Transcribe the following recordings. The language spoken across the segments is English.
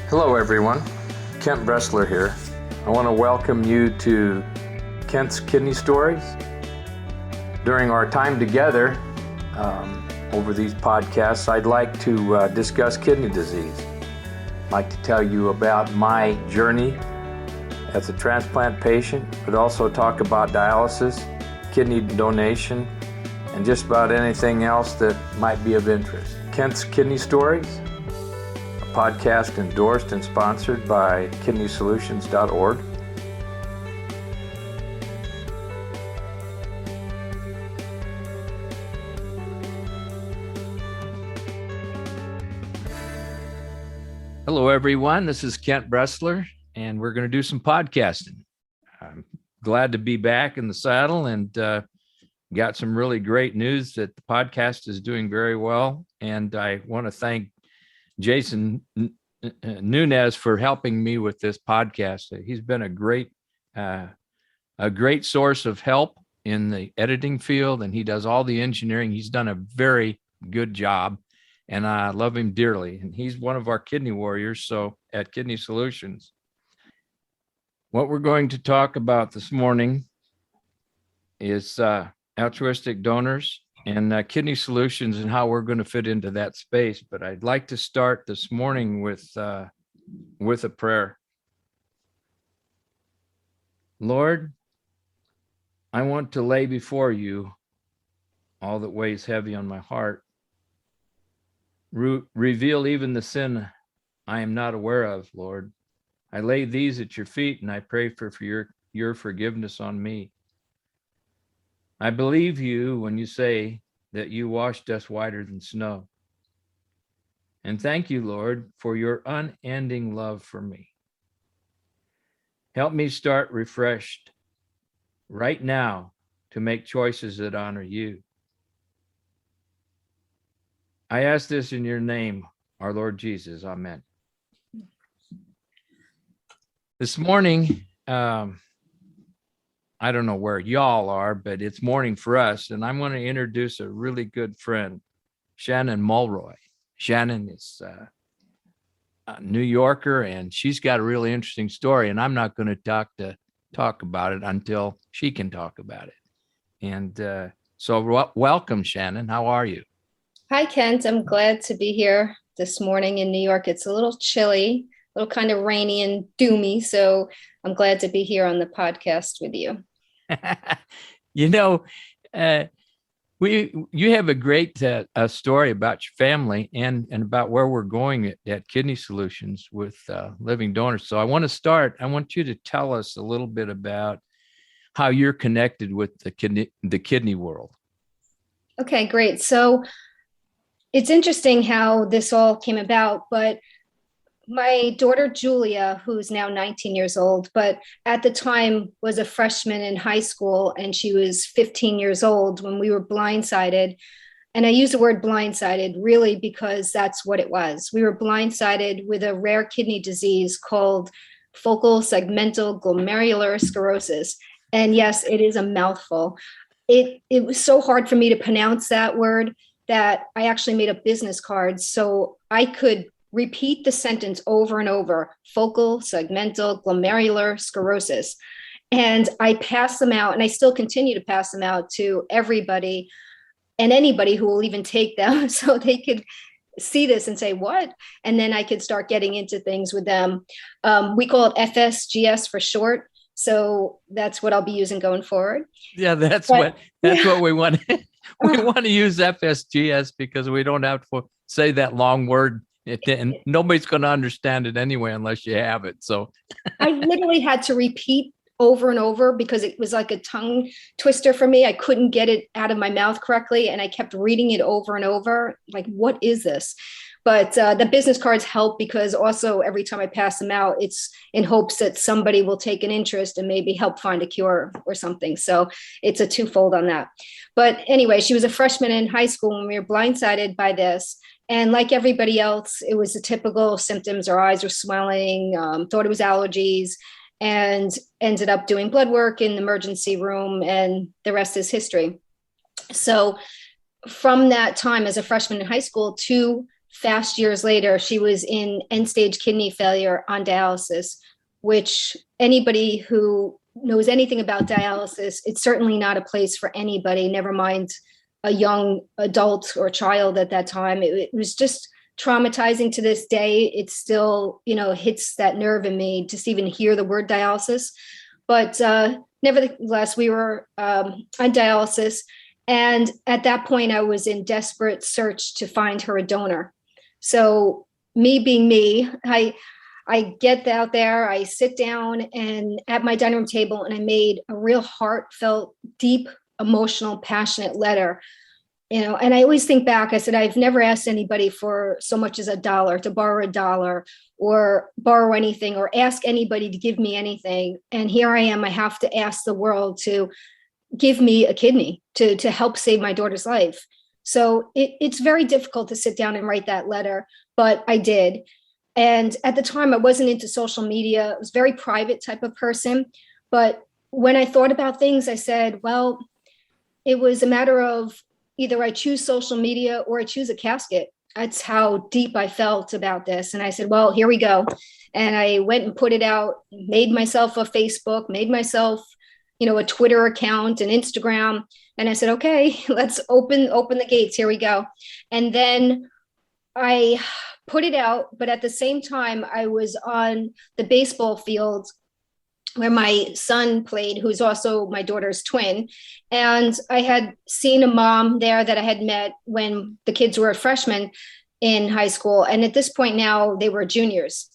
Hello everyone, Kent.Bressler here. I want to welcome you to Kent's Kidney Stories. During our time together over these podcasts, I'd like to discuss kidney disease. I'd like to tell you about my journey as a transplant patient, but also talk about dialysis, kidney donation, and just about anything else that might be of interest. Kent's Kidney Stories, podcast endorsed and sponsored by kidneysolutions.org. Hello, everyone. This is Kent.Bressler, and we're going to do some podcasting. I'm glad to be back in the saddle and got some really great news that the podcast is doing very well. And I want to thank Jason Nunez for helping me with this podcast. He's been a great source of help in the editing field, and he does all the engineering. He's done a very good job, and I love him dearly. And he's one of our kidney warriors, so at Kidney Solutions. What we're going to talk about this morning is altruistic donors and kidney solutions and how we're going to fit into that space. But I'd like to start this morning with a prayer. Lord, I want to lay before you all that weighs heavy on my heart. Reveal even the sin I am not aware of, Lord. I lay these at your feet and I pray for your forgiveness on me. I believe you when you say that you washed us whiter than snow. And thank you, Lord, for your unending love for me. Help me start refreshed right now to make choices that honor you. I ask this in your name, our Lord Jesus. Amen. This morning, I don't know where y'all are, but it's morning for us. And I'm going to introduce a really good friend, Shannon Mulroy. Shannon is a New Yorker, and she's got a really interesting story. And I'm not going to talk about it until she can talk about it. And so welcome, Shannon. How are you? Hi, Kent. I'm glad to be here this morning in New York. It's a little chilly, a little kind of rainy and doomy. So I'm glad to be here on the podcast with you. You know, you have a great story about your family and about where we're going at Kidney Solutions with living donors. So I want you to tell us a little bit about how you're connected with the kidney world. Okay, great. So it's interesting how this all came about, but my daughter, Julia, who's now 19 years old, but at the time was a freshman in high school, and she was 15 years old when we were blindsided. And I use the word blindsided really because that's what it was. We were blindsided with a rare kidney disease called focal segmental glomerular sclerosis. And yes, it is a mouthful. It was so hard for me to pronounce that word that I actually made up business cards so I could repeat the sentence over and over: focal segmental glomerular sclerosis. And I passed them out, and I still continue to pass them out to everybody and anybody who will even take them so they could see this and say, what? And then I could start getting into things with them. We call it FSGS for short. So that's what I'll be using going forward. Yeah, that's what we want. We want to use FSGS because we don't have to say that long word. And nobody's going to understand it anyway unless you have it. So I literally had to repeat over and over because it was like a tongue twister for me. I couldn't get it out of my mouth correctly. And I kept reading it over and over. Like, what is this? But the business cards help because also every time I pass them out, it's in hopes that somebody will take an interest and maybe help find a cure or something. So it's a twofold on that. But anyway, she was a freshman in high school when we were blindsided by this. And like everybody else, it was the typical symptoms. Her eyes were swelling, thought it was allergies, and ended up doing blood work in the emergency room, and the rest is history. So from that time as a freshman in high school to fast years later, she was in end-stage kidney failure on dialysis, which anybody who knows anything about dialysis, it's certainly not a place for anybody, never mind a young adult or child at that time. It was just traumatizing to this day. It still, hits that nerve in me just even hear the word dialysis. But nevertheless, we were on dialysis. And at that point, I was in desperate search to find her a donor. So me being me, I get out there, I sit down and at my dining room table, and I made a real heartfelt, deep, emotional, passionate letter. And I always think back, I said, I've never asked anybody for so much as $1, to borrow $1 or borrow anything or ask anybody to give me anything. And here I am, I have to ask the world to give me a kidney to help save my daughter's life. So it's very difficult to sit down and write that letter, but I did. And at the time, I wasn't into social media. I was a very private type of person. But when I thought about things, I said, well, it was a matter of either I choose social media or I choose a casket. That's how deep I felt about this. And I said, well, here we go. And I went and put it out, made myself a Facebook, made myself, a Twitter account and Instagram. And I said, okay, let's open the gates. Here we go. And then I put it out, but at the same time, I was on the baseball field where my son played, who's also my daughter's twin. And I had seen a mom there that I had met when the kids were freshmen in high school. And at this point now, they were juniors.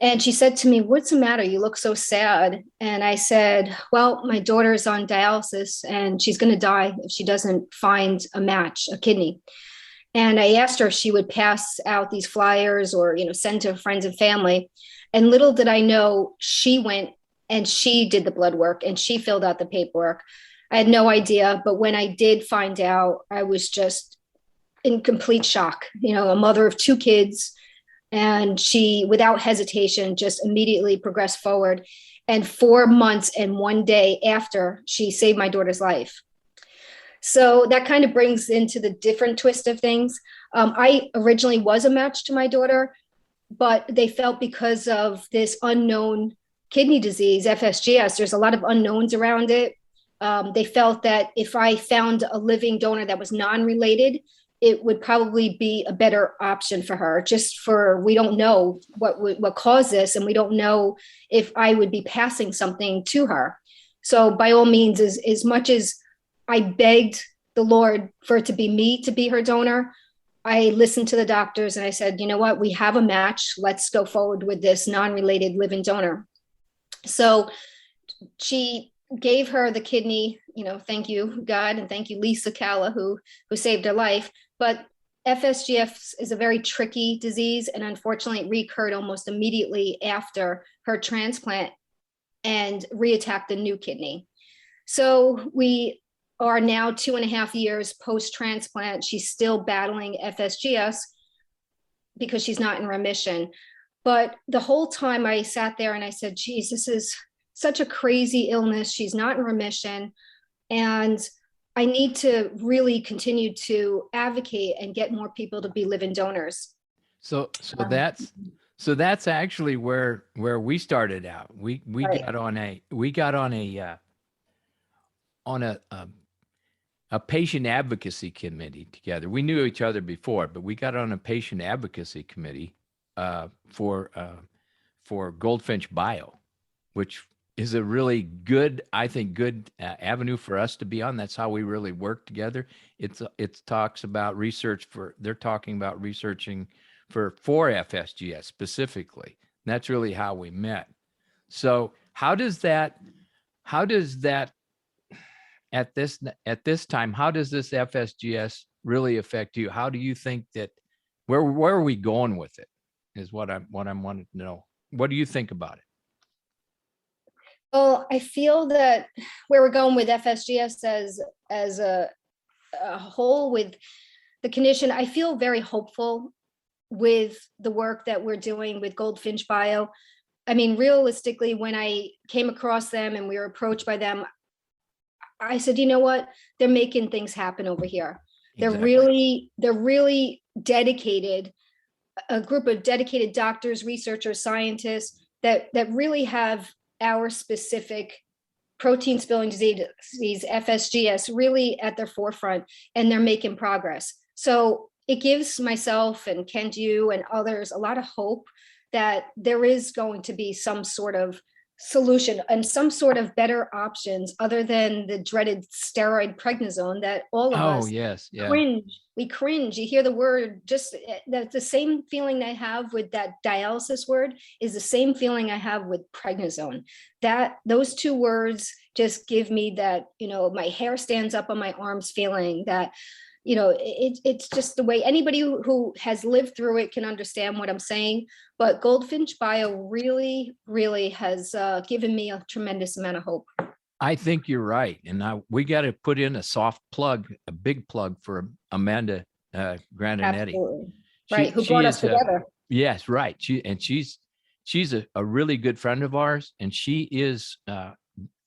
And she said to me, what's the matter? You look so sad. And I said, well, my daughter's on dialysis and she's going to die if she doesn't find a match, a kidney. And I asked her if she would pass out these flyers or, send to friends and family. And little did I know, she went and she did the blood work and she filled out the paperwork. I had no idea. But when I did find out, I was just in complete shock. A mother of 2 kids. And she, without hesitation, just immediately progressed forward. And 4 months and 1 day after, she saved my daughter's life. So that kind of brings into the different twist of things. I originally was a match to my daughter, but they felt because of this unknown kidney disease, FSGS, there's a lot of unknowns around it. They felt that if I found a living donor that was non-related, it would probably be a better option for her, we don't know what caused this, and we don't know if I would be passing something to her. So by all means, as much as I begged the Lord for it to be me to be her donor, I listened to the doctors and I said, you know what, we have a match. Let's go forward with this non-related living donor. So she gave her the kidney, thank you, God, and thank you, Lisa Calla, who saved her life. But FSGS is a very tricky disease, and unfortunately, it recurred almost immediately after her transplant and reattacked the new kidney. So we are now 2.5 years post-transplant. She's still battling FSGS because she's not in remission. But the whole time I sat there and I said, geez, this is such a crazy illness. She's not in remission. And I need to really continue to advocate and get more people to be living donors. So that's actually where we started out. We right. got on a patient advocacy committee together. We knew each other before, but we got on a patient advocacy committee for Goldfinch Bio, which is a really good, avenue for us to be on. That's how we really work together. It talks about they're talking about researching for FSGS specifically. And that's really how we met. So how does that at this time, how does this FSGS really affect you? How do you think that, where are we going with it is what I'm wanting to know. What do you think about it? Well, I feel that where we're going with FSGS as a whole with the condition, I feel very hopeful with the work that we're doing with Goldfinch Bio. I mean, realistically, when I came across them and we were approached by them, I said, you know what? They're making things happen over here. Exactly. They're really dedicated a group of dedicated doctors, researchers, scientists that really have our specific protein spilling disease, FSGS, really at their forefront, and they're making progress. So it gives myself and Kent, you and others a lot of hope that there is going to be some sort of solution and some sort of better options other than the dreaded steroid prednisone that all of us yes, yeah. cringe. We cringe. You hear the word, just the same feeling I have with that dialysis word is the same feeling I have with prednisone. That those two words just give me that, my hair stands up on my arms feeling that, it's just the way anybody who has lived through it can understand what I'm saying. But Goldfinch Bio really, really has given me a tremendous amount of hope. I think you're right. And now we got to put in a soft plug, a big plug for Amanda Grandinetti. Absolutely. Right. Who brought us together. Yes, right. She's a really good friend of ours, and she is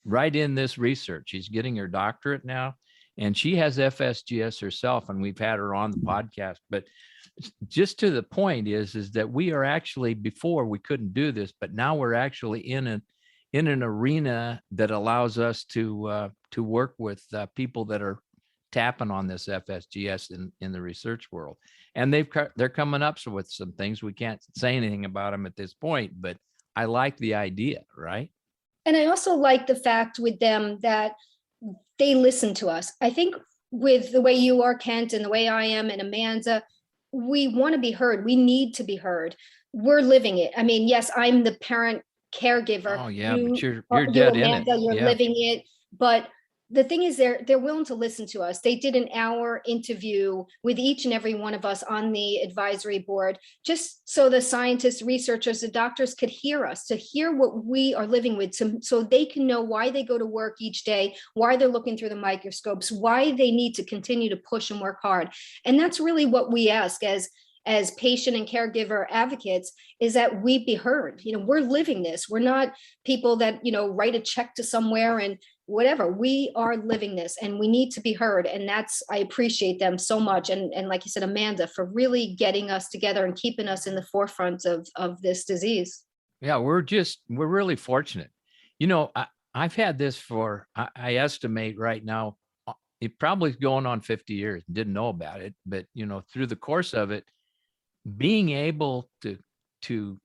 right in this research. She's getting her doctorate now, and she has FSGS herself, and we've had her on the podcast. But just to the point is that we are actually, before we couldn't do this, but now we're actually in an arena that allows us to work with people that are tapping on this FSGS in the research world. And they're coming up with some things. We can't say anything about them at this point, but I like the idea, right? And I also like the fact with them that they listen to us. I think with the way you are, Kent, and the way I am, and Amanda, we want to be heard. We need to be heard. We're living it. I mean, yes, I'm the parent caregiver. Oh yeah, but you're dead Amanda, in it. You're living it. But the thing is, they're willing to listen to us. They did an hour interview with each and every one of us on the advisory board, just so the scientists, researchers, the doctors could hear us, to hear what we are living with, so they can know why they go to work each day, why they're looking through the microscopes, why they need to continue to push and work hard. And that's really what we ask as patient and caregiver advocates, is that we be heard. We're living this. We're not people that, write a check to somewhere and whatever. We are living this, and we need to be heard. And I appreciate them so much. And like you said, Amanda, for really getting us together and keeping us in the forefront of this disease. Yeah, we're really fortunate. I've had this I estimate right now, it probably is going on 50 years, didn't know about it, but through the course of it, being able to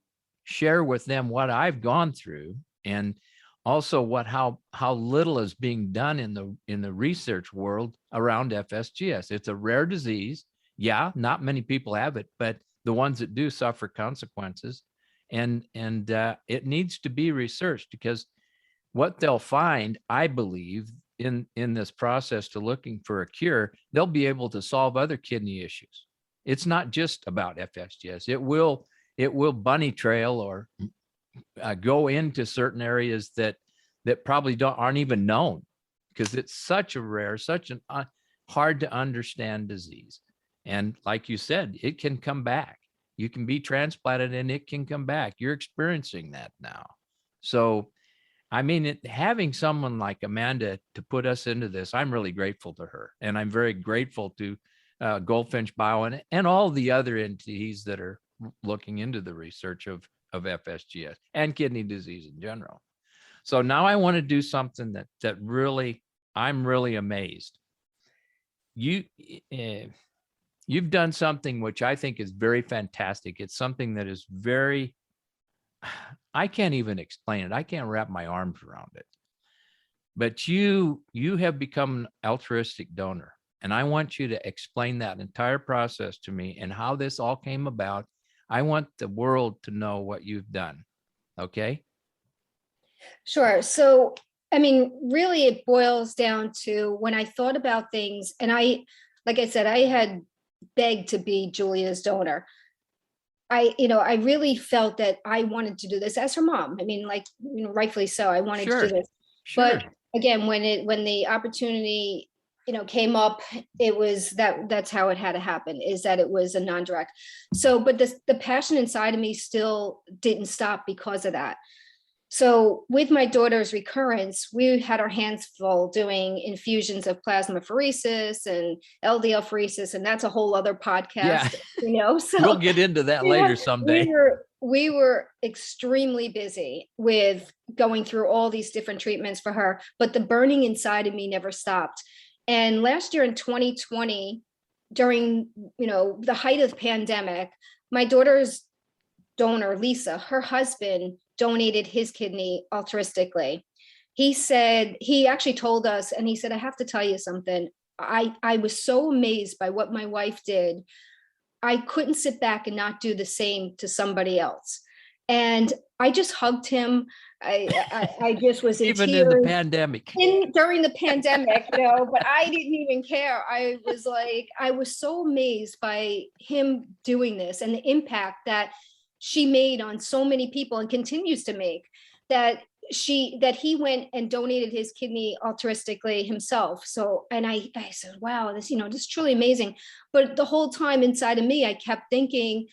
share with them what I've gone through, and also how little is being done in the research world around FSGS. It's a rare disease. Yeah, not many people have it, but the ones that do suffer consequences, and it needs to be researched, because what they'll find, I believe, in this process to looking for a cure, they'll be able to solve other kidney issues. It's not just about FSGS. It will bunny trail or go into certain areas that probably aren't even known, because it's such a rare, such an hard to understand disease. And like you said, it can come back. You can be transplanted and it can come back. You're experiencing that now. So, I mean, having someone like Amanda to put us into this, I'm really grateful to her. And I'm very grateful to Goldfinch Bio and all the other entities that are looking into the research of FSGS and kidney disease in general. So now I want to do something that really, I'm really amazed. You've done something which I think is very fantastic. It's something that is very, I can't even explain it. I can't wrap my arms around it. But you have become an altruistic donor. And I want you to explain that entire process to me and how this all came about. I want the world to know what you've done. Okay? Sure. So, I mean, really, it boils down to when I thought about things, and like I said, I had begged to be Julia's donor. I really felt that I wanted to do this as her mom. I mean, rightfully so. I wanted to do this. Sure. But again, when the opportunity came up, it was that's how it had to happen, is that it was a non-direct. So, but the passion inside of me still didn't stop because of that. So with my daughter's recurrence, we had our hands full doing infusions of plasmapheresis and LDL pheresis, and that's a whole other podcast, Yeah. So we'll get into that later someday. We were extremely busy with going through all these different treatments for her, but the burning inside of me never stopped. And last year in 2020, during, the height of the pandemic, my daughter's donor, Lisa, her husband donated his kidney altruistically. He actually told us, and he said, I have to tell you something. I was so amazed by what my wife did. I couldn't sit back and not do the same to somebody else. And I just hugged him. I just was in even tears. in the pandemic. During the pandemic, but I didn't even care. I was so amazed by him doing this and the impact that she made on so many people and continues to make, that he went and donated his kidney altruistically himself. So, and I said, wow, this is truly amazing. But the whole time inside of me, I kept thinking,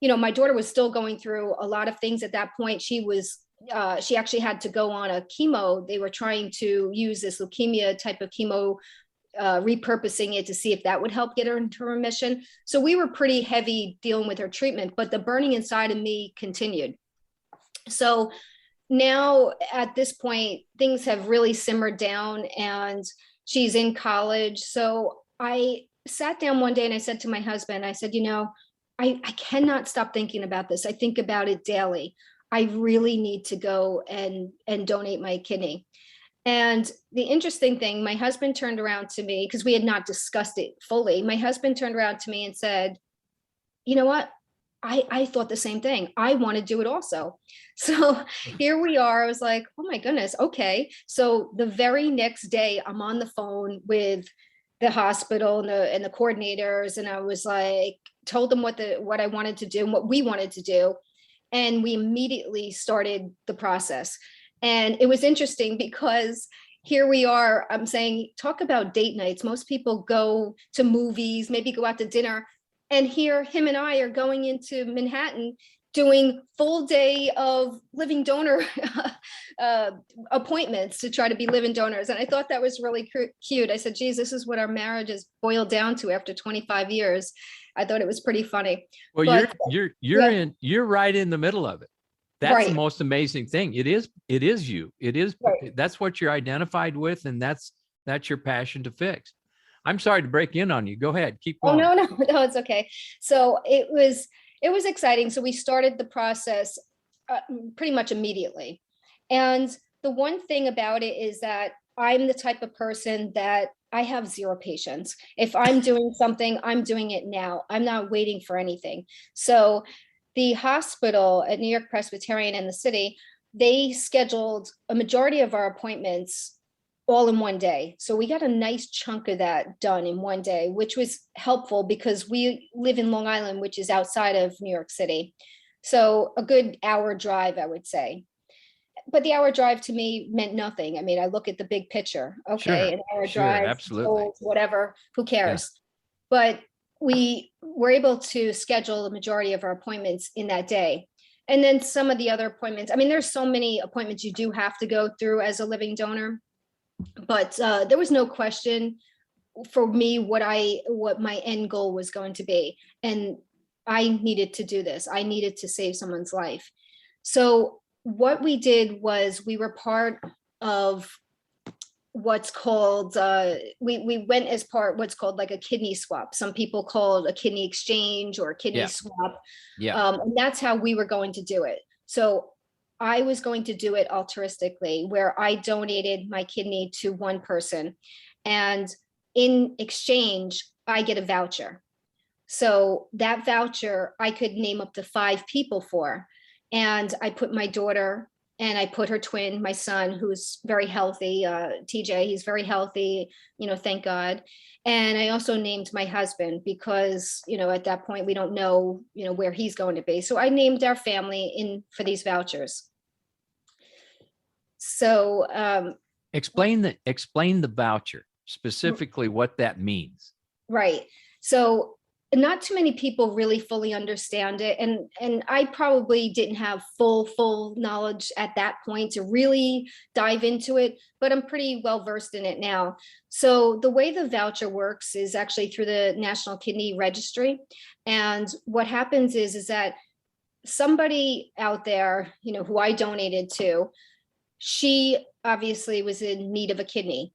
my daughter was still going through a lot of things at that point. She actually had to go on a chemo. They were trying to use this leukemia type of chemo, repurposing it to see if that would help get her into remission. So we were pretty heavy dealing with her treatment, but the burning inside of me continued. So now at this point, things have really simmered down and she's in college. So I sat down one day and I said to my husband, I said, I cannot stop thinking about this. I think about it daily. I really need to go and donate my kidney. And the interesting thing, my husband turned around to me, because we had not discussed it fully. My husband turned around to me and said, you know what? I thought the same thing. I want to do it also. So here we are. I was like, oh my goodness. Okay. So the very next day I'm on the phone with the hospital and the coordinators. And I was like, told them what I wanted to do and what we wanted to do. And we immediately started the process. And it was interesting because here we are, I'm saying, talk about date nights. Most people go to movies, maybe go out to dinner. And here, him and I are going into Manhattan doing full day of living donor appointments to try to be living donors. And I thought that was really cute. I said, geez, this is what our marriage is boiled down to after 25 years. I thought it was pretty funny. Well, but, you're right in the middle of it. That's right. The most amazing thing. It is you. It is, right. That's what you're identified with. And that's your passion to fix. I'm sorry to break in on you. Go ahead. Keep going. Oh, no, it's okay. So it was exciting. So we started the process pretty much immediately. And the one thing about it is that I'm the type of person that I have zero patience. If I'm doing something, I'm doing it now. I'm not waiting for anything. So the hospital at New York Presbyterian and the city, they scheduled a majority of our appointments all in one day. So we got a nice chunk of that done in one day, which was helpful because we live in Long Island, which is outside of New York City. So a good hour drive, I would say. But the hour drive to me meant nothing. I mean, I look at the big picture. Okay, sure, an hour drive, absolutely. Whatever, who cares? Yeah. But we were able to schedule the majority of our appointments in that day. And then some of the other appointments, I mean, there's so many appointments you do have to go through as a living donor. But there was no question for me what my end goal was going to be. And I needed to do this. I needed to save someone's life. So what we did was we were part of what's called, we went as part what's called like a kidney swap. Some people call it a kidney exchange or a kidney swap. Yeah. And that's how we were going to do it. So I was going to do it altruistically, where I donated my kidney to one person. And in exchange, I get a voucher. So that voucher, I could name up to 5 people for. And I put my daughter and I put her twin, my son, who's very healthy, TJ, he's very healthy, thank God. And I also named my husband because, at that point, we don't know, where he's going to be. So I named our family in for these vouchers. So explain the voucher, specifically what that means. Right. So not too many people really fully understand it. And I probably didn't have full knowledge at that point to really dive into it, but I'm pretty well versed in it now. So the way the voucher works is actually through the National Kidney Registry. And what happens is that somebody out there, who I donated to, she obviously was in need of a kidney,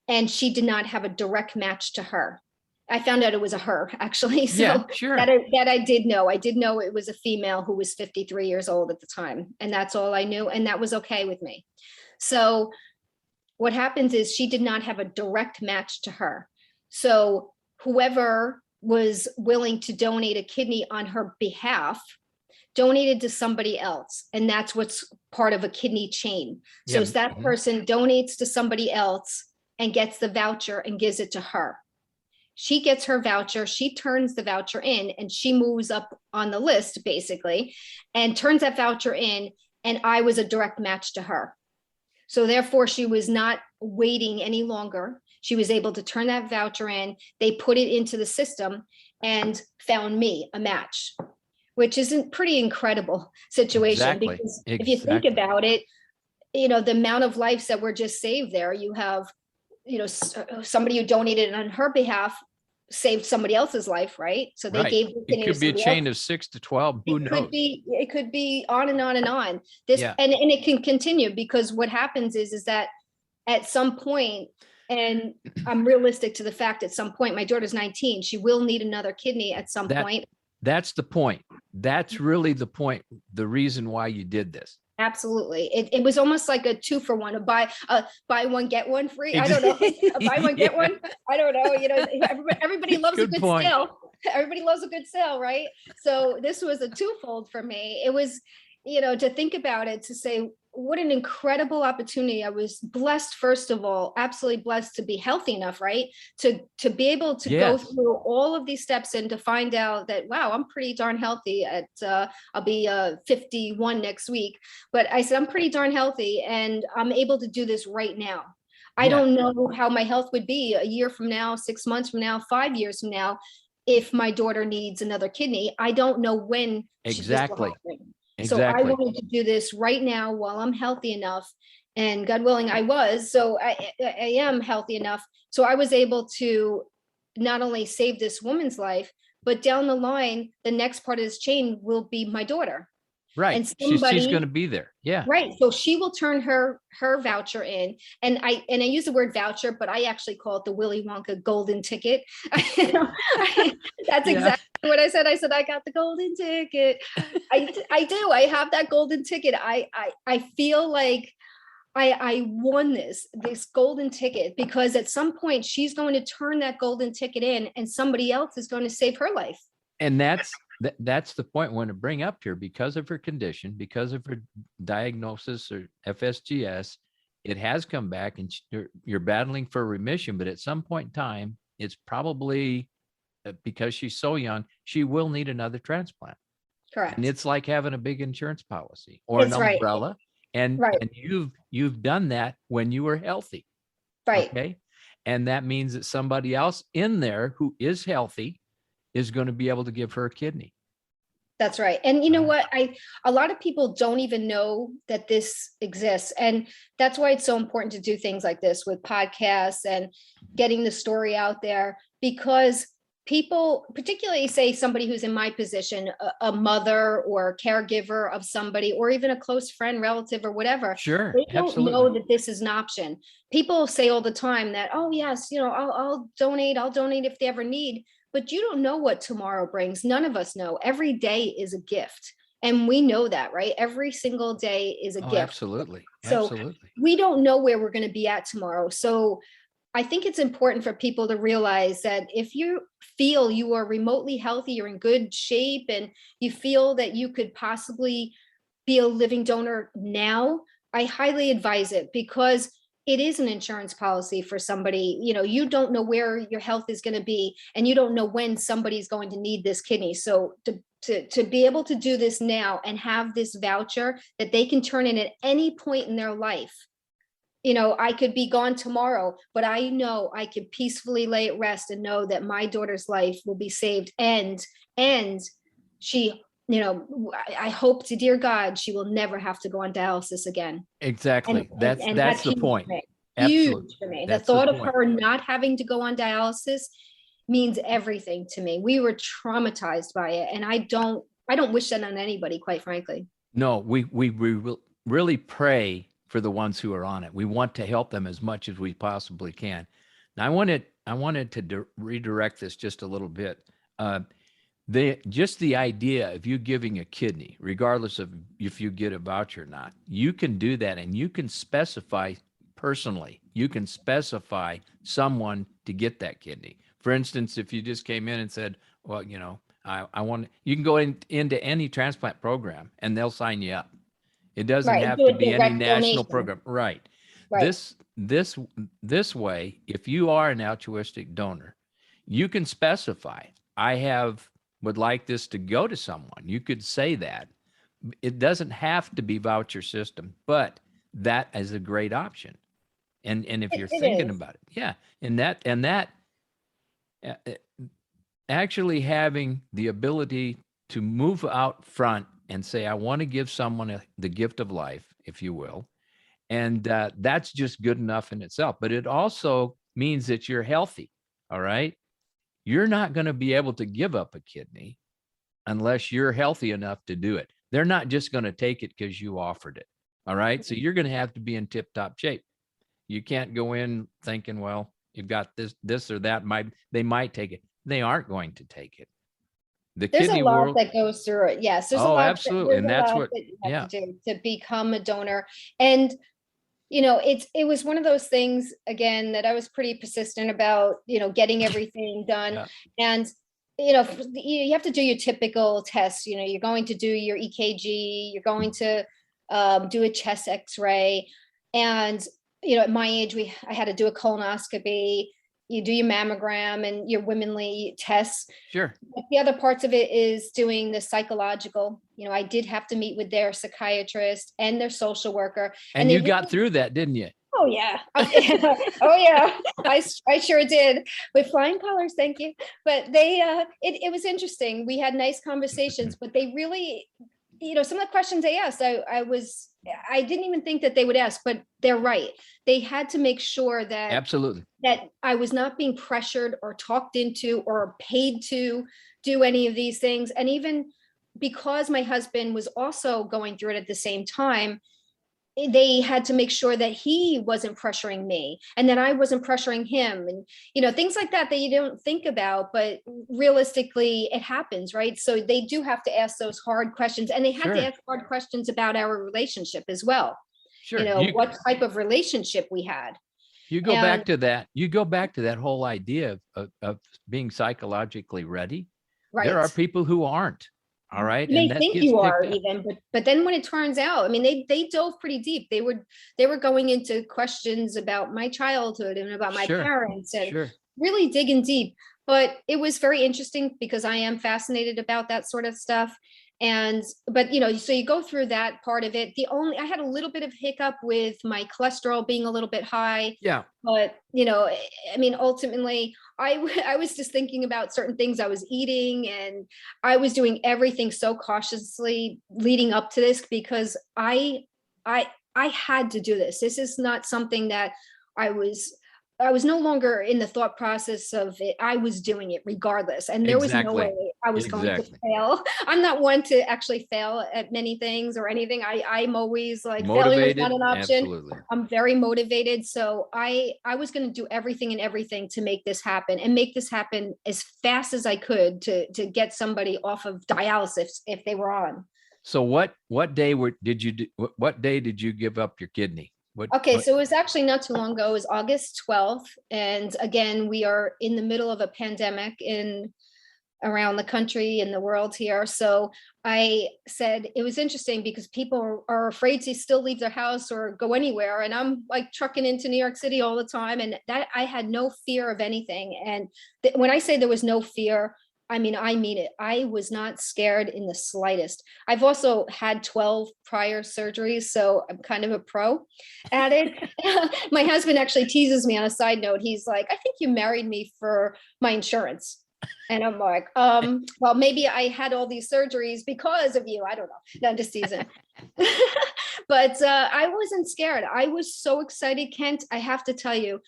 and she did not have a direct match to her. I found out it was a her, actually. So Yeah, sure. that I did know. I did know it was a female who was 53 years old at the time. And that's all I knew. And that was okay with me. So what happens is she did not have a direct match to her. So whoever was willing to donate a kidney on her behalf donated to somebody else. And that's what's part of a kidney chain. So Yeah. that person donates to somebody else and gets the voucher and gives it to her. She gets her voucher, she turns the voucher in, and she moves up on the list basically and turns that voucher in, and I was a direct match to her. So therefore she was not waiting any longer. She was able to turn that voucher in, they put it into the system and found me a match, which is a pretty incredible situation. Exactly. Because if you think about it, the amount of lives that were just saved there, you have somebody who donated on her behalf saved somebody else's life, right? So they gave it could be a chain of 6 to 12. Who knows? It could be on and on and on. This and it can continue, because what happens is that at some point, and I'm realistic to the fact at some point, my daughter's 19, she will need another kidney at some point. That's the point. That's really the point. The reason why you did this. Absolutely. It was almost like a 2-for-1, buy one, get one free. I don't know. Buy one, get one. I don't know. Everybody loves a good sale. Everybody loves a good sale, right? So this was a twofold for me. It was, to think about it, to say, what an incredible opportunity. I was blessed, first of all, absolutely blessed to be healthy enough, right? To be able to go through all of these steps and to find out that, wow, I'm pretty darn healthy I'll be 51 next week. But I said, I'm pretty darn healthy and I'm able to do this right now. I don't know how my health would be a year from now, 6 months from now, 5 years from now, if my daughter needs another kidney. I don't know when. Exactly. So I wanted to do this right now while I'm healthy enough, and God willing, I was. So I am healthy enough. So I was able to not only save this woman's life, but down the line, the next part of this chain will be my daughter. Right. And she's going to be there. Yeah. Right. So she will turn her voucher in. And I use the word voucher, but I actually call it the Willy Wonka golden ticket. That's exactly what I said. I said, I got the golden ticket. I do. I have that golden ticket. I feel like I won this golden ticket, because at some point she's going to turn that golden ticket in and somebody else is going to save her life. And that's the point I want to bring up here. Because of her condition, because of her diagnosis or FSGS, it has come back, and you're battling for remission. But at some point in time, it's probably because she's so young, she will need another transplant. Correct. And it's like having a big insurance policy or an umbrella. And you've done that when you were healthy. Right. Okay. And that means that somebody else in there who is healthy is going to be able to give her a kidney. That's right. And you know what? A lot of people don't even know that this exists. And that's why it's so important to do things like this with podcasts and getting the story out there, because people, particularly say somebody who's in my position, a mother or a caregiver of somebody, or even a close friend, relative, or whatever. Sure. They don't know that this is an option. People say all the time that, oh yes, I'll donate if they ever need. But you don't know what tomorrow brings. None of us know. Every day is a gift. And we know that, right? Every single day is a gift. Absolutely. So absolutely. We don't know where we're going to be at tomorrow. So I think it's important for people to realize that if you feel you are remotely healthy, you're in good shape, and you feel that you could possibly be a living donor now, I highly advise it, because it is an insurance policy for somebody. You don't know where your health is going to be, and you don't know when somebody's going to need this kidney. So to be able to do this now and have this voucher that they can turn in at any point in their life I could be gone tomorrow, but I know I could peacefully lay at rest and know that my daughter's life will be saved. And she, I hope to dear God, she will never have to go on dialysis again. Exactly. And That's the huge point. for me. Absolutely. Huge for me. The That's the thought of point. her not having to go on dialysis means everything to me. We were traumatized by it, and I don't wish that on anybody, quite frankly. No, we really pray for the ones who are on it. We want to help them as much as we possibly can. Now, I wanted to redirect this just a little bit. The idea of you giving a kidney, regardless of if you get a voucher or not, you can do that, and you can specify personally. You can specify someone to get that kidney. For instance, if you just came in and said, well, I want, you can go into any transplant program and they'll sign you up. It doesn't Right, have do to a be any direct national donation. program. Right. Right. This way, if you are an altruistic donor, you can specify, would like this to go to someone. You could say that. It doesn't have to be voucher system, but that is a great option. And if you're thinking about it, yeah. And that actually having the ability to move out front and say, I want to give someone the gift of life, if you will. And that's just good enough in itself. But it also means that you're healthy. All right. You're not going to be able to give up a kidney unless you're healthy enough to do it. They're not just going to take it because you offered it. All right. So you're going to have to be in tip top shape. You can't go in thinking, well, you've got this or that. They might take it. They aren't going to take it. There's a lot that goes through it. Yes, there's a lot. Absolutely, and that's what you have to do to become a donor. And it was one of those things again that I was pretty persistent about. Getting everything done, Yeah. and you have to do your typical tests. You're going to do your EKG. You're going to do a chest X-ray, and at my age, I had to do a colonoscopy. You do your mammogram and your womanly tests. Sure. But the other parts of it is doing the psychological. I did have to meet with their psychiatrist and their social worker. And you got through that, didn't you? Oh yeah. Oh yeah. I sure did, with flying colors. Thank you. But it was interesting. We had nice conversations, but they really, some of the questions they asked, I didn't even think that they would ask, but they're right. They had to make sure that absolutely that I was not being pressured or talked into or paid to do any of these things. And even because my husband was also going through it at the same time, they had to make sure that he wasn't pressuring me and that I wasn't pressuring him, and things like that you don't think about, but realistically it happens, right? So they do have to ask those hard questions, and they have to ask hard questions about our relationship as well. Sure. What type of relationship we had. You go back to that. You go back to that whole idea of being psychologically ready. Right. There are people who aren't. All right. They think you are even, but then when it turns out, they dove pretty deep. They were going into questions about my childhood and about my parents and really digging deep. But it was very interesting because I am fascinated about that sort of stuff. But so you go through that part of it. I had a little bit of hiccup with my cholesterol being a little bit high. Yeah. But, ultimately I was just thinking about certain things I was eating, and I was doing everything so cautiously leading up to this because I had to do this. This is not something that I was no longer in the thought process of it. I was doing it regardless. And there was no way I was going to fail. I'm not one to actually fail at many things or anything. I'm always like, failure is not an option. Absolutely. I'm very motivated. So I was going to do everything to make this happen and make this happen as fast as I could to get somebody off of dialysis if they were on. So what day did you give up your kidney? So it was actually not too long ago. It was August 12th. And again, we are in the middle of a pandemic around the country and the world here. So I said, it was interesting because people are afraid to still leave their house or go anywhere. And I'm like trucking into New York City all the time. And that I had no fear of anything. And when I say there was no fear, I mean it. I was not scared in the slightest. I've also had 12 prior surgeries, so I'm kind of a pro at it. My husband actually teases me on a side note. He's like, I think you married me for my insurance. And I'm like, well, maybe I had all these surgeries because of you. I don't know. No, I'm just teasing. But I wasn't scared. I was so excited, Kent. I have to tell you,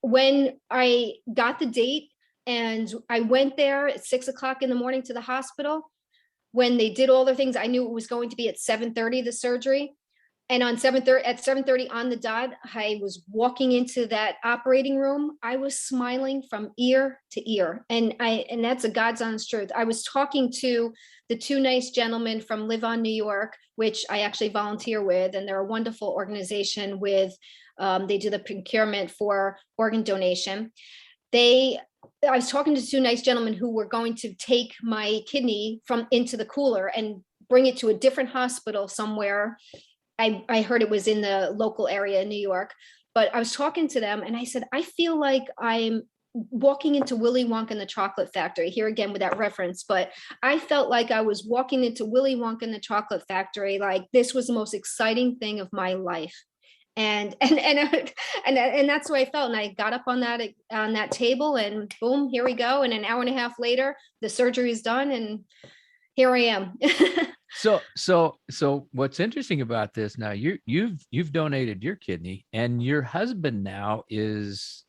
when I got the date and I went there at 6 o'clock in the morning to the hospital, when they did all the things, I knew it was going to be at 7:30, the surgery. And on 7:30, at 7:30 on the dot, I was walking into that operating room. I was smiling from ear to ear. And that's a God's honest truth. I was talking to the two nice gentlemen from Live On New York, which I actually volunteer with, and they're a wonderful organization with, they do the procurement for organ donation. I was talking to two nice gentlemen who were going to take my kidney from into the cooler and bring it to a different hospital somewhere. I heard it was in the local area in New York, but I was talking to them and I said, I feel like I'm walking into Willy Wonka and the Chocolate Factory, here again with that reference, but I felt like I was walking into Willy Wonka and the Chocolate Factory. Like, this was the most exciting thing of my life. And that's what I felt. And I got up on that table and boom, here we go. And an hour and a half later, the surgery is done and here I am. So what's interesting about this now, you've donated your kidney, and your husband now he's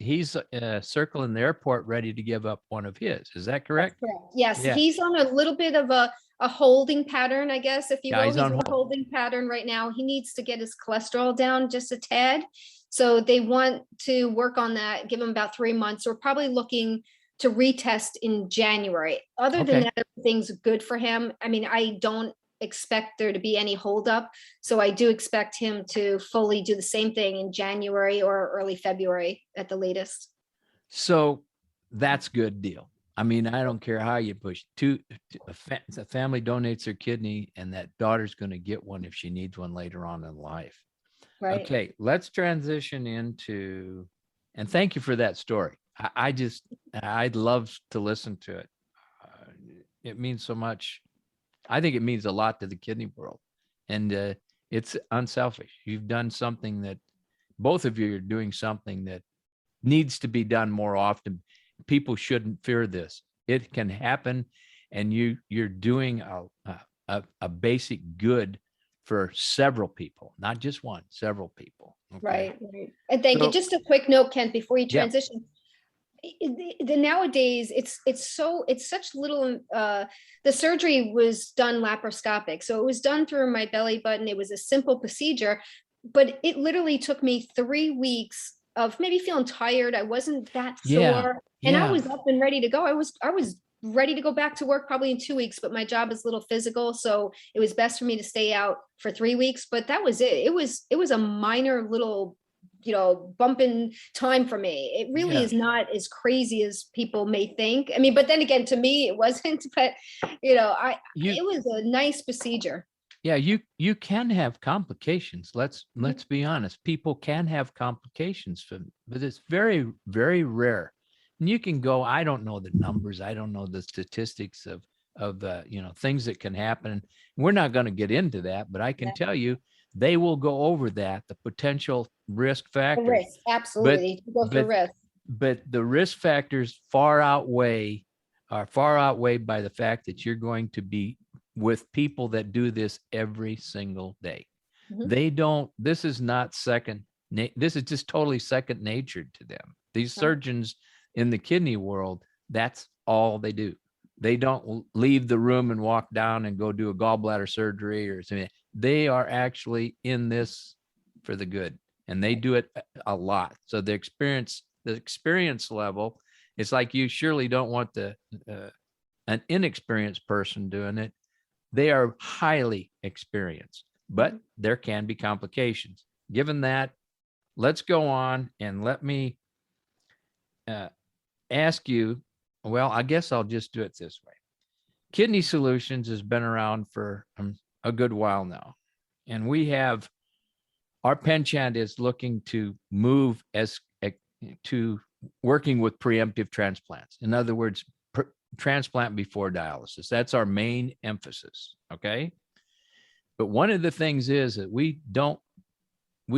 circling the airport ready to give up one of his. Is that correct? That's correct. Yes, Yeah. he's on a little bit of a holding pattern, I guess, if you Yeah, will. he's He's on on a holding pattern right now. He needs to get his cholesterol down just a tad. So they want to work on that, give him about 3 months. We're probably looking to retest in January. Other than Okay. that, everything's good for him. I mean, I don't expect there to be any holdup. So I do expect him to fully do the same thing in January or early February at the latest. So that's good deal. I mean, I don't care how you push. A family donates their kidney, and that daughter's going to get one if she needs one later on in life. Right. Okay, let's transition into, and thank you for that story. I'd love to listen to it. It means so much. I think it means a lot to the kidney world, and it's unselfish. You've done something that, both of you are doing something that needs to be done more often. People shouldn't fear this. It can happen, and you're doing a basic good for several people, not just one, several people. Okay? Right. And thank you. Just a quick note, Kent, before you Yeah. transition. Nowadays it's such little, the surgery was done laparoscopic, so it was done through my belly button. It was a simple procedure, but it literally took me 3 weeks of maybe feeling tired. I wasn't that sore, and I was up and ready to go. I was ready to go back to work probably in 2 weeks, but my job is a little physical, so it was best for me to stay out for 3 weeks. But that was it. It was a minor little, bump in time for me. It really is not as crazy as people may think. I mean, but then again, to me, it wasn't, but it was a nice procedure. Yeah, you can have complications. Let's be honest. People can have complications but it's very, very rare. And you can go, I don't know the numbers, I don't know the statistics of things that can happen. We're not going to get into that, but I can tell you they will go over that, the potential risk factors. The risk, absolutely. But the risk factors far outweighed by the fact that you're going to be with people that do this every single day. Mm-hmm. This is not this is just totally second nature to them. These surgeons in the kidney world, that's all they do. They don't leave the room and walk down and go do a gallbladder surgery or something. They are actually in this for the good, and they do it a lot. So the experience level, it's like you surely don't want an inexperienced person doing it. They are highly experienced, but there can be complications. Given that, let's go on and let me ask you, well, I guess I'll just do it this way. Kidney Solutions has been around for a good while now, and our penchant is looking to move to working with preemptive transplants. In other words, transplant before dialysis. That's our main emphasis. Okay. But one of the things is that we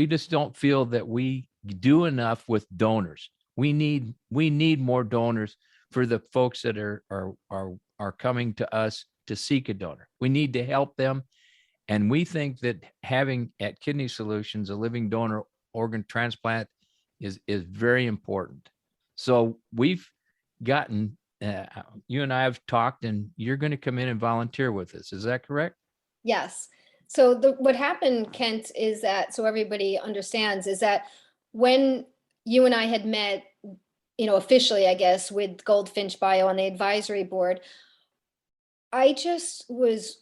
just don't feel that we do enough with donors. We need more donors for the folks that are coming to us to seek a donor. We need to help them. And we think that having at Kidney Solutions a living donor organ transplant is very important. So we've gotten, you and I have talked, and you're going to come in and volunteer with us. Is that correct? Yes. So what happened, Kent, is that, so everybody understands, is that when you and I had met, officially, I guess, with Goldfinch Bio on the advisory board, I just was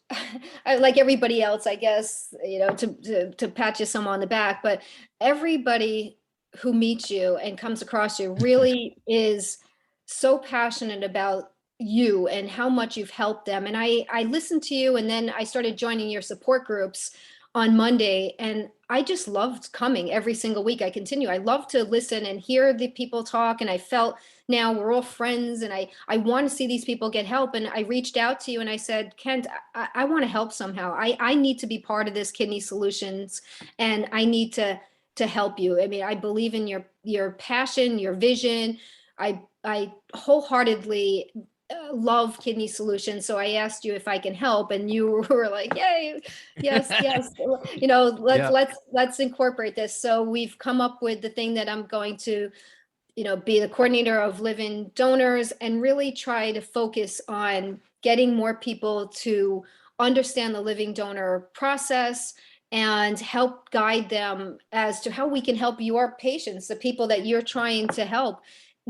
like everybody else, I guess, to pat you some on the back, but everybody who meets you and comes across you really is so passionate about you and how much you've helped them. And I listened to you, and then I started joining your support groups on Monday, and I just loved coming every single week. I continue. I love to listen and hear the people talk, and I felt now we're all friends, and I want to see these people get help. And I reached out to you and I said, Kent, I want to help somehow. I need to be part of this Kidney Solutions, and I need to help you. I mean, I believe in your passion, your vision. I wholeheartedly love Kidney Solutions. So I asked you if I can help, and you were like, yay, yes, yes. Let's incorporate this. So we've come up with the thing that I'm going to, be the coordinator of living donors, and really try to focus on getting more people to understand the living donor process and help guide them as to how we can help your patients, the people that you're trying to help,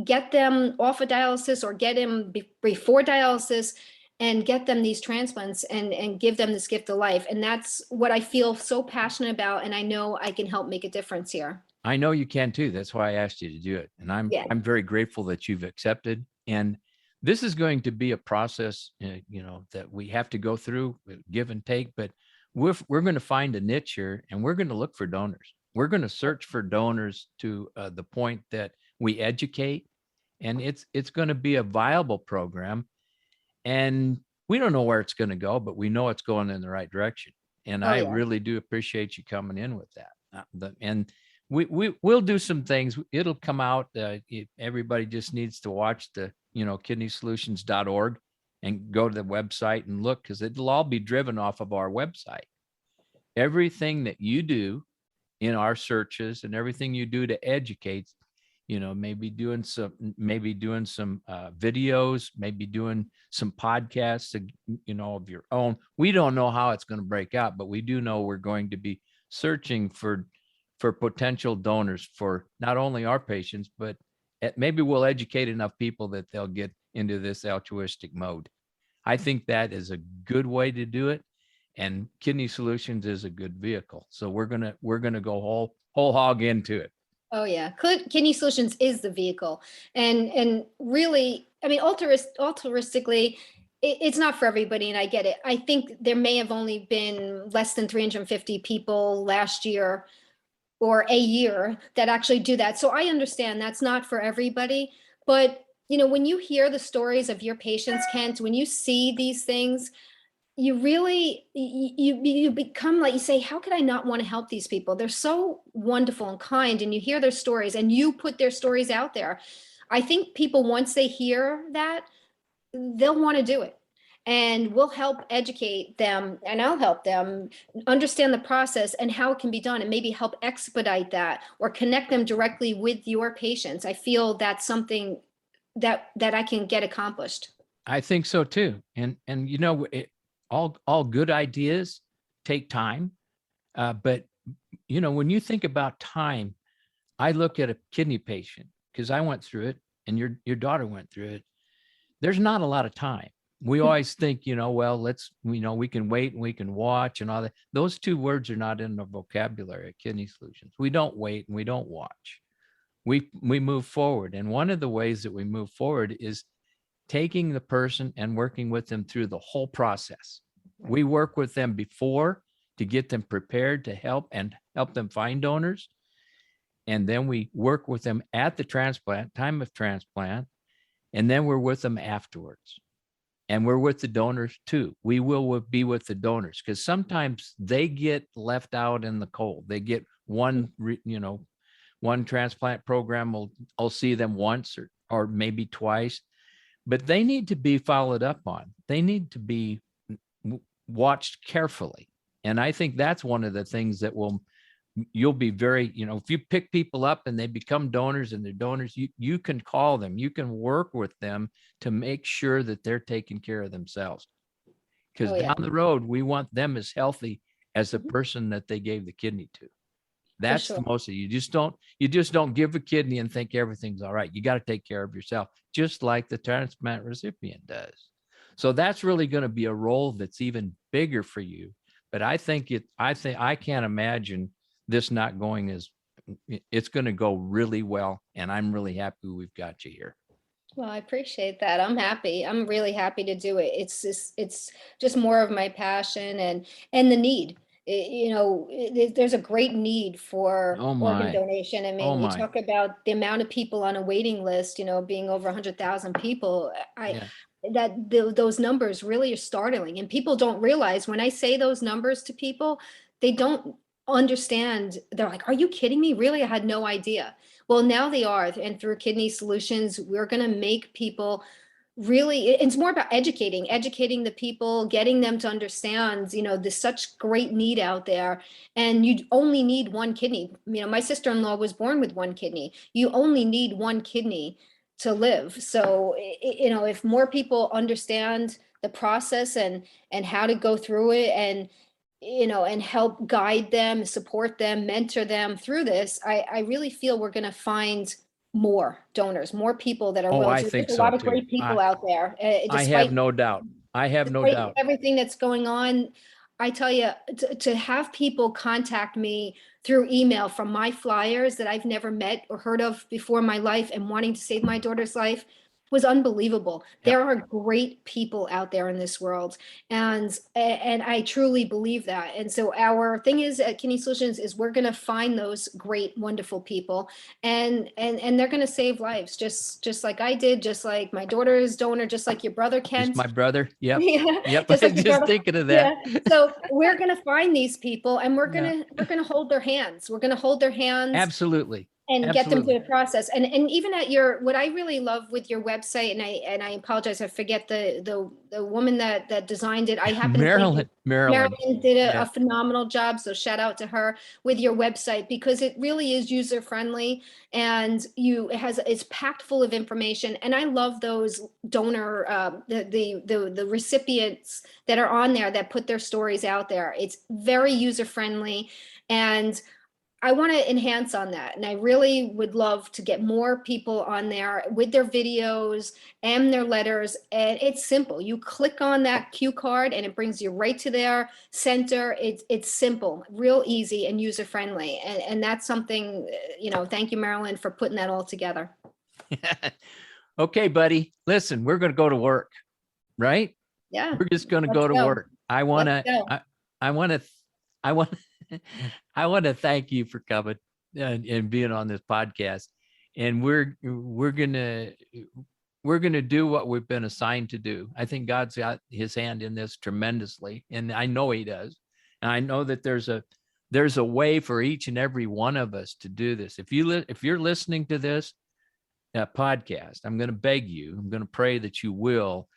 get them off of dialysis or get them before dialysis, and get them these transplants and give them this gift of life. And that's what I feel so passionate about. And I know I can help make a difference here. I know you can too. That's why I asked you to do it. And I'm very grateful that you've accepted. And this is going to be a process, that we have to go through, give and take, but we're going to find a niche here, and we're going to look for donors. We're going to search for donors to the point that we educate, and it's going to be a viable program. And we don't know where it's going to go, but we know it's going in the right direction. And I really do appreciate you coming in with that. And we'll do some things. It'll come out. Everybody just needs to watch the, kidneysolutions.org and go to the website and look, because it'll all be driven off of our website. Everything that you do in our searches and everything you do to educate, maybe doing some videos, maybe doing some podcasts, of your own. We don't know how it's going to break out, but we do know we're going to be searching for potential donors for not only our patients, but maybe we'll educate enough people that they'll get into this altruistic mode. I think that is a good way to do it. And Kidney Solutions is a good vehicle. So we're gonna go whole hog into it. Oh yeah, Kidney Solutions is the vehicle, and really, I mean, altruistically, it's not for everybody, and I get it. I think there may have only been less than 350 people last year or a year that actually do that. So I understand that's not for everybody, but when you hear the stories of your patients, Kent, when you see these things, you really, you become like, you say, how could I not want to help these people? They're so wonderful and kind, and you hear their stories and you put their stories out there. I think people, once they hear that, they'll want to do it. And we'll help educate them, and I'll help them understand the process and how it can be done, and maybe help expedite that or connect them directly with your patients. I feel that's something that I can get accomplished. I think so too. And all good ideas take time. But when you think about time, I look at a kidney patient, because I went through it and your daughter went through it. There's not a lot of time. We always think, well, we can wait and we can watch and all that. Those two words are not in the vocabulary at Kidney Solutions. We don't wait and we don't watch. We move forward. And one of the ways that we move forward is taking the person and working with them through the whole process. We work with them before to get them prepared to help them find donors. And then we work with them at the time of transplant, and then we're with them afterwards. And we're with the donors too. We will be with the donors because sometimes they get left out in the cold. They get one transplant program will see them once or maybe twice, but they need to be followed up on. They need to be watched carefully. And I think that's one of the things that you'll be very, if you pick people up and they become donors and they're donors, you can call them, you can work with them to make sure that they're taking care of themselves. Because down the road, we want them as healthy as the person that they gave the kidney to. That's the most of you just don't give a kidney and think everything's all right. You got to take care of yourself, just like the transplant recipient does. So that's really going to be a role that's even bigger for you. But I can't imagine this not going it's going to go really well. And I'm really happy we've got you here. Well, I appreciate that. I'm happy. I'm really happy to do it. It's just more of my passion and the need. There's a great need for organ donation. I mean, you talk about the amount of people on a waiting list, being over 100,000 people. Those numbers really are startling, and people don't realize when I say those numbers to people, they don't understand. They're like, "Are you kidding me? Really? I had no idea." Well, now they are, and through Kidney Solutions, we're going to make people really, it's more about educating the people, getting them to understand, there's such great need out there, and you only need one kidney. My sister-in-law was born with one kidney. You only need one kidney to live. So, if more people understand the process and how to go through it, and help guide them, support them, mentor them through this, I really feel we're going to find more donors, more people that are willing to. There's a lot of great people out there. I have no doubt. Everything that's going on, I tell you, to have people contact me through email from my flyers that I've never met or heard of before in my life and wanting to save my daughter's life was unbelievable. Yep. There are great people out there in this world, and I truly believe that. And so our thing is at Kidney Solutions is we're going to find those great, wonderful people, and they're going to save lives, just like I did, just like my daughter's donor, just like your brother Kent. Just my brother. Yep. Yeah. Yep. Just, like thinking of that. Yeah. So we're going to find these people, and we're going to hold their hands. We're going to hold their hands. Absolutely. And get them to the process. And even at what I really love with your website, and I apologize, I forget the woman that designed it. I happen Marilyn. Marilyn did a phenomenal job. So shout out to her with your website, because it really is user friendly, and it's packed full of information. And I love those donor, the recipients that are on there that put their stories out there. It's very user friendly, and I want to enhance on that. And I really would love to get more people on there with their videos and their letters. And it's simple. You click on that cue card and it brings you right to their center. It's simple, real easy, and user friendly. And that's something, thank you, Marilyn, for putting that all together. Okay, buddy. Listen, we're going to go to work, right? Yeah. We're just going to go to work. I want to thank you for coming and being on this podcast. And we're gonna do what we've been assigned to do. I think God's got his hand in this tremendously, and I know he does. And I know that there's a way for each and every one of us to do this. If you're listening to this podcast, I'm going to beg you, I'm going to pray that you will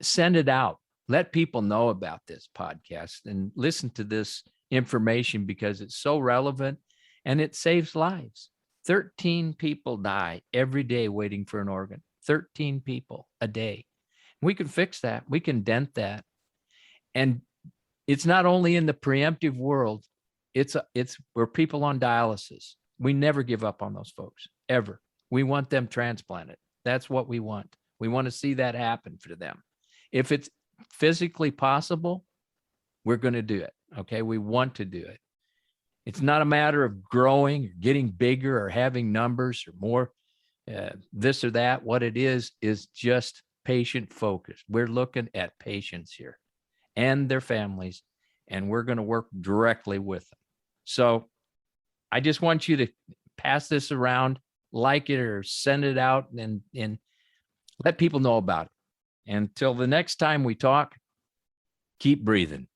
send it out. Let people know about this podcast and listen to this information, because it's so relevant and it saves lives. 13 people die every day waiting for an organ. 13 people a day. We can fix that. We can dent that. And it's not only in the preemptive world, it's where people on dialysis. We never give up on those folks, ever. We want them transplanted. That's what we want. We want to see that happen for them. If it's physically possible, we're going to do it. Okay. We want to do it. It's not a matter of growing or getting bigger or having numbers or more this or that. What it is just patient focused. We're looking at patients here and their families, and we're going to work directly with them. So I just want you to pass this around, like it or send it out, and let people know about it. Until the next time we talk, keep breathing.